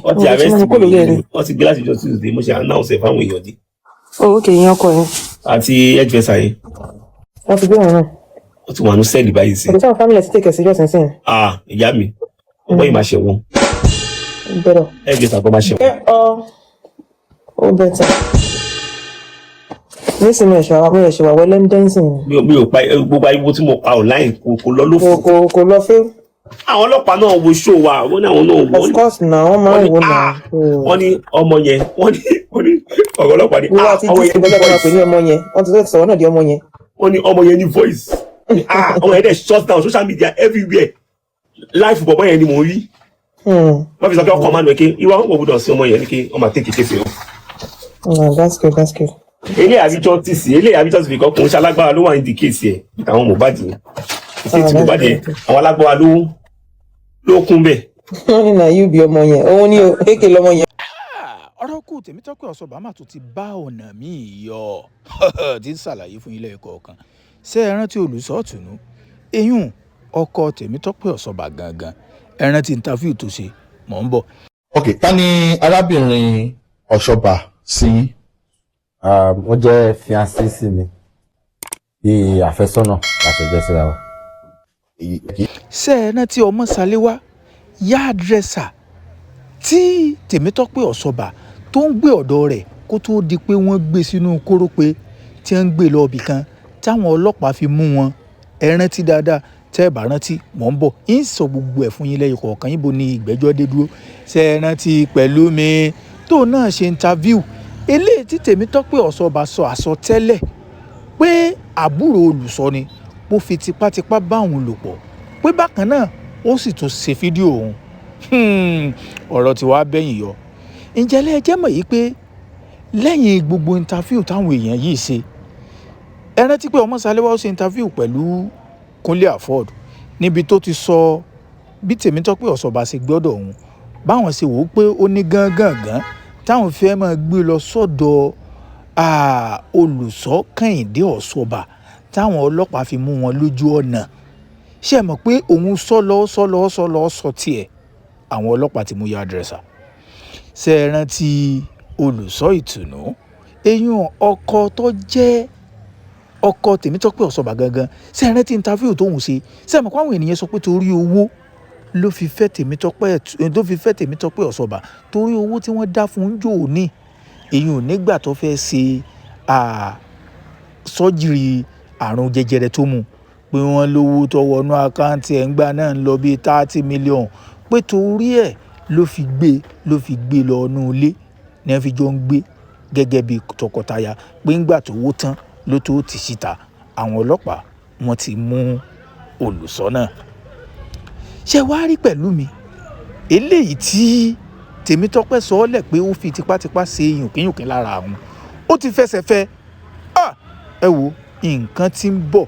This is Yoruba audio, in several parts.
wọ́n ti arrest mi wọ́n ti gbé láti jọ Tuesday mo ṣe announce ẹ̀ fáwọn èèyàn dé. Ok, ìyẹn ọkọ yẹn. Àti hairdresser yẹn. Wọ́n ti gbé wọn náà. Wọ́n ti wà ní sẹ́ẹ̀lì báyìí sí. Ọ̀dọ̀ sáwọn family ẹ̀ ti take it serious nsìn. Ìyá mi ọmọ yìí máa ṣe wọn. Bẹ́ẹ̀ hairdresser kọ́ máa ṣe wọn. Ó bẹ̀tẹ̀. Nísìnyí mo ẹ̀ṣẹ̀ wà wẹ́lẹ́ ń dẹ́nsìn. Mi ò pa gbogbo ariwo tí mo pa online kò lọ lófo. Kò lọ fẹ́. Àwọn ọlọ́pàá náà wo show wa wọ́n ní àwọn náà wọ́n. Of course na wọ́n máa ń wò náà. Wọ́n ní ọmọ yẹn wọ́n ní ọ̀rọ̀ ọlọ́pàá ní. Wíwá ti jí ìgbọ́dọ̀ máa pè ní ọmọ yẹn wọ́n ti sọ̀rọ̀ náà di ọmọ yẹn. Wọ́n ní ọmọ yẹn ní voice. Ọmọ yẹn dẹ̀ shut down social media everywhere. Life bọ̀bọ̀ yẹn ni mò ń rí. Wọ́n fi sọ pé ọkọ̀ máa ń wẹ̀ ìwà wọn kò gbọdọ̀ sí ọmọ yẹn ní kí ọmọ àtẹ̀kẹ́ kéfì o. That's good, that's good. Ilé àbíjọ́ ti sí ilé àbíjọ́ ti fi kọ́ kún iṣẹ́ alágbára ló wà ní dìkéèsì ẹ̀ àwọn Mohbad yẹn. Ìṣe tí Mohbad yẹn àwọn alágbára ló kún bẹ́ẹ̀. Wọ́n ní na yóò bí ọmọ yẹn òun ní èké lọ́mọ yẹn. Ọ̀rọ̀ kù Tèmítọ́pẹ́ Ọ̀ṣọ́bà mà tún ti bá ọ̀nà míì yọ tí ń ṣàlàyé fún ilé ẹ̀kọ́ kan ṣé ẹ rántí Olùṣọ́ọ̀tùnú eyín ọkọ Tèmítọ́pẹ́ Ọ̀ṣọ́bà gangan ẹ rántí interview tó ṣe mọ̀ ń bọ̀. Ok, ta ni arábìnrin Ọ̀ṣọ́bà sí yín? Wọ́n jẹ́ fiancé sí mi bí àfẹ́sọ́nà láti jẹ́ síra wa. Ṣé ẹ rántí ọmọ Ṣaléwá yáàdírẹ́sà tí Tèmítọ́pẹ́ Ọ̀ṣọ́bà tó ń gbé ọ̀dọ̀ rẹ̀ kó tó di pé wọ́n gbé sínú kórópè tí wọ́n ń gbé lọ ibì kan táwọn ọlọ́pàá fi mú wọn ẹ rántí dáadáa tẹ́ ẹ bá rántí mò ń bọ̀ ń sọ gbogbo ẹ̀ fún yín lẹ́yìn kọ̀ọ̀kan yín bo ni ìgbẹ́jọ́ dé dúró ṣé ẹ rántí Pẹ̀lúmi tó náà ṣe interview eléyìí tí Tèmítọ́pẹ́ Ọ̀ṣọ́bà sọ àsọtẹ́lẹ̀ pé àbúrò olùsọ ni mo fi tipátipá bá òun lò pọ̀ pé bákan náà ó sì tún ṣe fídíò òun ọ̀rọ̀ tí wàá bẹ́yìn yọ ǹjẹ́ lẹ́ẹ̀jẹ́ mọ̀ yìí pé lẹ́yìn gbogbo interview táwọn èèyàn yìí ṣe ẹ rántí pé ọmọ Ṣaléwá ó ṣe interview pẹ̀lú Kúnlé Afọ́d níbi tó ti sọ bí Tèmítọ́pẹ́ Ọ̀ṣọ́bà ṣe gbọ́dọ̀ òun báwọn ṣe wò ó pé ó ní gángan táwọn fẹ́ máa gbé lọ sọ́dọ̀ olùṣọ́ Kẹ́hìndé Ọ̀ṣọ́bà táwọn ọlọ́pàá fi mú wọn lójú ọ̀nà ṣé ẹ mọ̀ pé òun sọ tiẹ̀ àwọn ọlọ́pàá ti mú yáàdírẹ́sà ṣé ẹ rántí Olùṣọ́ Ìtùnú eyín ọkọ tó jẹ́ ọkọ Tèmítọ́pẹ́ Ọ̀ṣọ́bà gangan ṣé ẹ rántí interview tóun ṣe ṣé ẹ mọ̀ pé àwọn ènìyàn sọ pé torí owó ló fi fẹ́ Tèmítọ́pẹ́ Ọ̀ṣọ́bà torí owó tí wọ́n dá fún jò ní èyí ò nígbà tó fẹ́ ṣe sọ́jìrì àrùn jẹjẹrẹ tó mú pé wọ́n lówó tó wọnú àkáǹtì ẹ̀ ń gbà náà ń lọ bíi 30 million pé torí ẹ̀ ló fi gbé lọ inú ilé ní wọ́n fi jọ ń gbé gẹ́gẹ́ bí tọkọtaya pé ńgbà tó wó tán ló tó ti síta àwọn ọlọ́pàá wọ́n ti mú olùṣọ́ náà ṣé wàá rí Pẹ̀lúmi eléyìí tí Tèmítọ́pẹ́ sọ ọ́ lẹ̀ pé ó fi tipátipá ṣe yùnkínyùnkín lára àwọn ó ti fẹsẹ̀ fẹ́ ẹ wo nǹkan tí ń bọ̀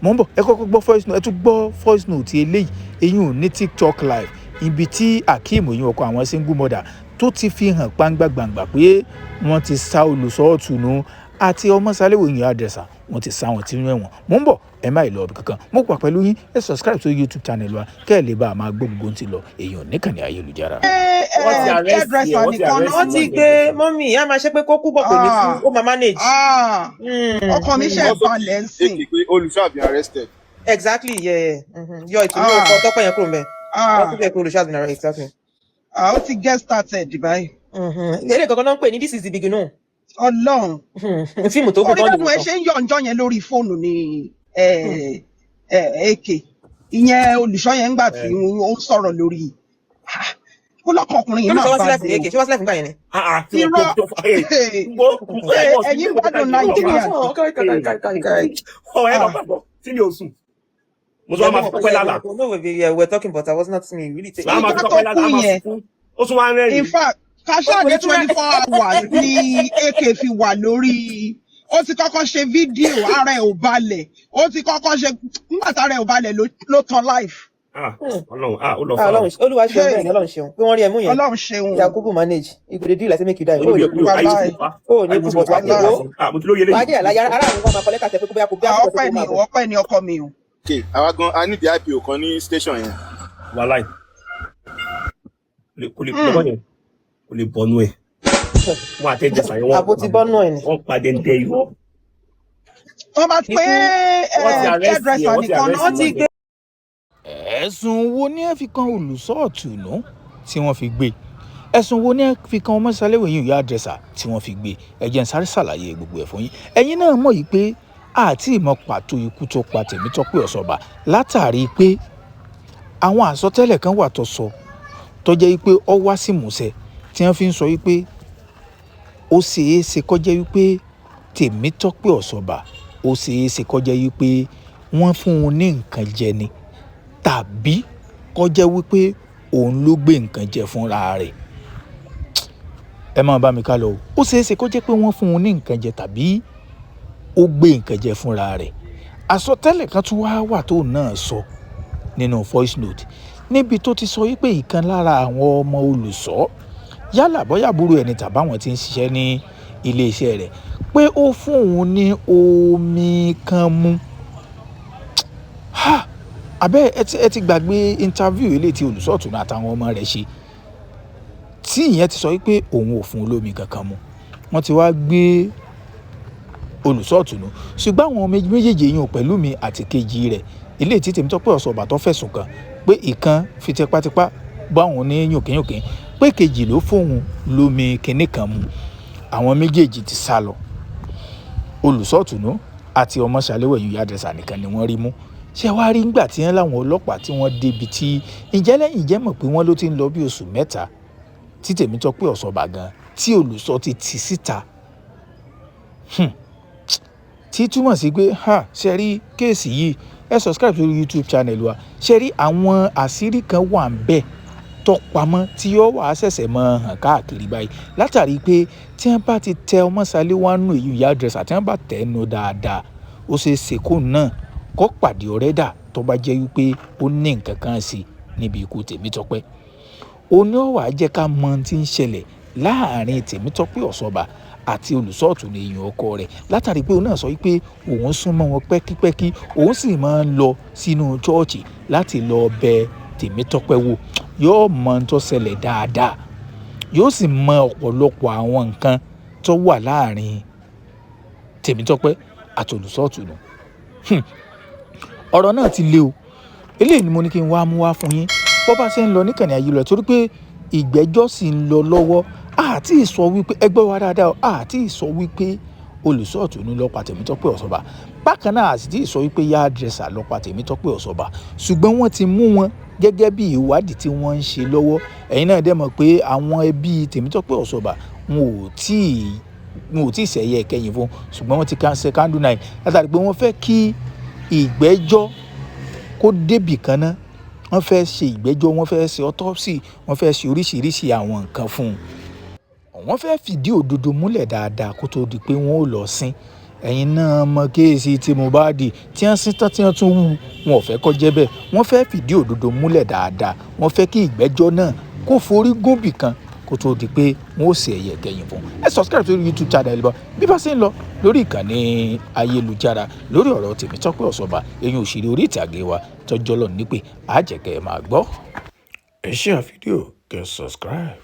mọ̀ ń bọ̀ ẹ kọ́kọ́ gbọ́ voice note ẹ tún gbọ́ voice note eléyìí eyín ò ní TikTok live ibi tí Akeem oyún ọkọ àwọn single mother tó ti fi hàn gbangba pé wọ́n ti sá Olùṣọ́ Ìtùnú àti ọmọ Ṣaléwá yìí àdẹ̀sà wọ́n ti sá wọn tí inú ẹ̀wọ̀n mò ń bọ̀ ẹ má ìlọ ọbẹ̀ kankan mo pa pẹ̀lú yín ẹ subscribe sí YouTube channel wa kẹ́ ẹ̀ lè bá a máa gbọ́ gbogbo ti lọ èèyàn níkànnì ayélujára. wọ́n ti gbé mọ́mì ìyá máa ṣe pé kó kú bọ̀ kò ní kú ó máa manage. ọkọ mi ṣe balẹ̀ ń sìn. Olùṣọ́ have been arrested. Exactly yọ Ìtùnú ọkọ Tọ́pẹ́ yẹn kúrò mẹ́ wọ́n tún fẹ́ pé Olùṣọ́ have been arrested exactly. ó ti get started báyìí. eré kankan náà ń pè ní this is the beginning. Ọlọ́run fíìmù tó kù tán ni wọ́n ṣe ń yọ ǹjọ́ yẹn lórí fóònù ní AK ìyẹn Olùṣọ́ yẹn ń gbà tí ó ń sọ̀rọ̀ lórí ó lọ́kàn ọkùnrin yìí máa bá dé ṣé wọ́n sílẹ̀ fún gbà yẹn ni. ẹ̀yin gbádùn Nàìjíríà. tí mi ò sùn mo tún wá máa fi Tọ́pẹ́ lálàá. no we were talking but I was not me really take. máa fi Tọ́pẹ́ lálàá máa fún ó tún wá rẹ́rìn. In fact káṣáàdé 24 hours ni AK fi wà lórí ó ti kọ́kọ́ ṣe fídíò ara ẹ̀ ò balẹ̀ ó ti kọ́kọ́ ṣe nígbà tára ẹ̀ ò balẹ̀ ló tán live. Ọlọ́run ó lọ fún ọ. Olúwa ṣeun bẹ́ẹ̀ ni Ọlọ́run ṣeun pé wọ́n rí ẹmú yẹn. Ọlọ́run ṣeun. Yakubu manage ikú dey do like say make you die. ó ní kú bọ̀ wá dé wo mo ti lóye lẹ́yìn. wájú àlàyé ara àwọn ọmọ akọlẹ́kà tẹ pé kó bí akọ bí akọ ọpẹ́ ni ọpẹ́ ni ọkọ mi o. Okay, àwa gan a ní the IPO kan ní station yẹn. wàláì. kò lè bọ́ yẹn kò lè bọ́nú ẹ̀ wọ́n àtẹ̀jẹsà yẹn àbò ti bọ́nú ẹ̀ ni. wọ́n padà ń tẹ irọ́. wọ́n bá pé hairdresser nìkan náà wọ́n ti gbé. ẹ̀sùn wo ni ẹ fi kan Olùsọ̀tùnú tí wọ́n fi gbé ẹ̀sùn wo ni ẹ fi kan ọmọ Sàléwò yìí hairdresser tí wọ́n fi gbé ẹ jẹ́ n sáré ṣàlàyé gbogbo ẹ̀ fún yín ẹ̀yin náà mọ̀ yìí pé àti ìmọ̀ pàtó ikú tó pa Tèmítọ́pẹ́ Ọ̀ṣọ́bà látàrí pé àwọn àsọtẹ́lẹ̀ kan wà tó sọ tó jẹ́ wípé ó wá sí ìmúṣẹ tí wọ́n fi ń sọ wípé ó ṣeé ṣe kó jẹ́ wípé Tèmítọ́pẹ́ Ọ̀ṣọ́bà ó ṣeé ṣe kó jẹ́ wípé wọ́n fún un ní nǹkan jẹ ni tàbí kó jẹ́ wípé òun ló gbé nǹkan jẹ fúnra rẹ̀ ẹ máa bá mi ká lọ ó ṣeé ṣe kó jẹ́ pé wọ́n fún un ní nǹkan jẹ tàbí ó gbé nǹkan jẹ fúnra rẹ̀ àsọtẹ́lẹ̀ kan tún wá wà tó náà sọ nínú voice note níbi tó ti sọ wípé ìkan lára àwọn ọmọ olùṣọ́ yálà bóyá àbúrò ẹni tàbáwọn tí ń ṣiṣẹ́ ní iléeṣẹ́ rẹ̀ pé ó fún òun ní omi kan mu abẹ́ ẹ ti gbàgbé interview eléyìí tí Olùsọ̀tùnú àtàwọn ọmọ rẹ̀ ṣe tí ìyẹn ti sọ wípé òun ò fún olómi kankan mu wọ́n ti wá gbé Olùsọ̀tùnú ṣùgbọ́n àwọn méjèèjì yìí pẹ̀lú mi àti kejì rẹ̀ ilé tí Tèmítọ́pẹ́ Ọ̀ṣọ́bà tó fẹ̀sùn kàn pé ìkan fi tipátipá bá òun ní yòkínyòkín pé kejì ló fóun lómi kinní kan mu àwọn méjèèjì ti sá lọ Olùsọ̀tùnú àti ọmọ Sàléwò yìí hairdresser nìkan ni wọ́n rí mú ṣé wàá rí ńgbà tí wọ́n láwọn ọlọ́pàá tí wọ́n débi tí ìjẹ́ lẹ́yìn ìjẹ́ mọ̀ pé wọ́n ló ti ń lọ bí oṣù mẹ́ta tí Tèmítọ́pẹ́ Ọ̀ṣọ́bà gan tí Olùsọ ti tì síta tí túmọ̀ sí pé ṣe rí kéèsì yìí ẹ subscribe sórí YouTube channel wa ṣe rí àwọn àṣírí kan wà ń bẹ tó pamọ́ tí yóò wá ṣẹ̀ṣẹ̀ mọ́ hàn káàkiri báyìí látàrí pé tí wọ́n bá ti tẹ ọmọ Sàléwò nù èyí hairdresser tí wọ́n bá tẹ̀ ẹ́ nù dáadáa ó ṣe é ṣe kó náà kó pàdé ọ̀rẹ́ dà tó bá jẹ́ wípé ó ní nǹkan kan sí níbi ikú Tèmítọ́pẹ́ òní ọ̀wà jẹ́ ká mọ ohun tí ń ṣẹlẹ̀ láàrin Tèmítọ́pẹ́ Ọ̀ṣọ́bà àti Olùsọ̀tùnú èèyàn ọkọ rẹ̀ látàrí pé òun náà sọ wípé òun súnmọ́ wọn pẹ́kípẹ́kí òun sì máa ń lọ sínú chọ́ọ̀chì láti lọ bẹ Tèmítọ́pẹ́ wò yóò mọ ohun tó ṣẹlẹ̀ dáadáa yóò sì mọ ọ̀pọ̀lọpọ̀ àwọn nǹkan tó wà láàrin Tèmítọ́pẹ́ àti Olùsọ̀tùnú ọ̀rọ̀ náà ti le o eléyìí ni mo ní kí n wá mú wá fún yín bó bá ṣe ń lọ níkànnì ayélujára torí pé ìgbẹ́jọ́ sì ń lọ lọ́wọ́ àti ìsọ wípé ẹgbẹ́ wa dáadáa àti ìsọ wípé Olùsọ̀tùnú ló pa Tèmítọ́pẹ́ Ọ̀ṣọ́bà bákan náà àti ìsọ wípé hairdresser ló pa Tèmítọ́pẹ́ Ọ̀ṣọ́bà ṣùgbọ́n wọ́n ti mú wọn gẹ́gẹ́ bí ìwádìí tí wọ́n ń ṣe lọ́wọ́ ẹ̀yin náà dẹ̀ mọ̀ pé àwọn ẹbí Tèmítọ́pẹ́ Ọ̀ṣọ́bà wọn ò tí ì ṣẹ̀yẹ ìkẹyìn fún ṣùgbọ́n wọ́n ti ṣe candle night látàrí pé wọ́n fẹ́ kí ìgbẹ́jọ́ kó débì kan náà wọ́n fẹ́ ṣe ìgbẹ́jọ́ wọ́n fẹ́ ṣe autopsy wọ́n fẹ́ ṣe oríṣiríṣi àwọn nǹkan fún un wọ́n fẹ́ fìdí òdodo múlẹ̀ dáadáa kó tó di pé wọ́n ò lọ sin ẹ̀yin náà mọ kéèsì tí Mohbad tí wọ́n sin tán tí wọ́n tún wù wọn ò fẹ́ kó jẹ́ bẹ́ẹ̀ wọ́n fẹ́ fìdí òdodo múlẹ̀ dáadáa wọ́n fẹ́ kí ìgbẹ́jọ́ náà kó forí gómìnà kan kó tó di pé wọ́n ò ṣe ẹ̀yẹ kẹyìn fún ẹ subscribe sórí YouTube channel bọ́ bí bá ṣe ń lọ lórí ìkànnì ayélujára lórí ọ̀rọ̀ Tèmítọ́pẹ́ Ọ̀ṣọ́bà ẹ̀yin òṣèré orí ìtàgé wa tọ́jọ́ lọ nípè àjẹkẹ́ máa gbọ́ ẹ share fídíò kẹ́ subscribe.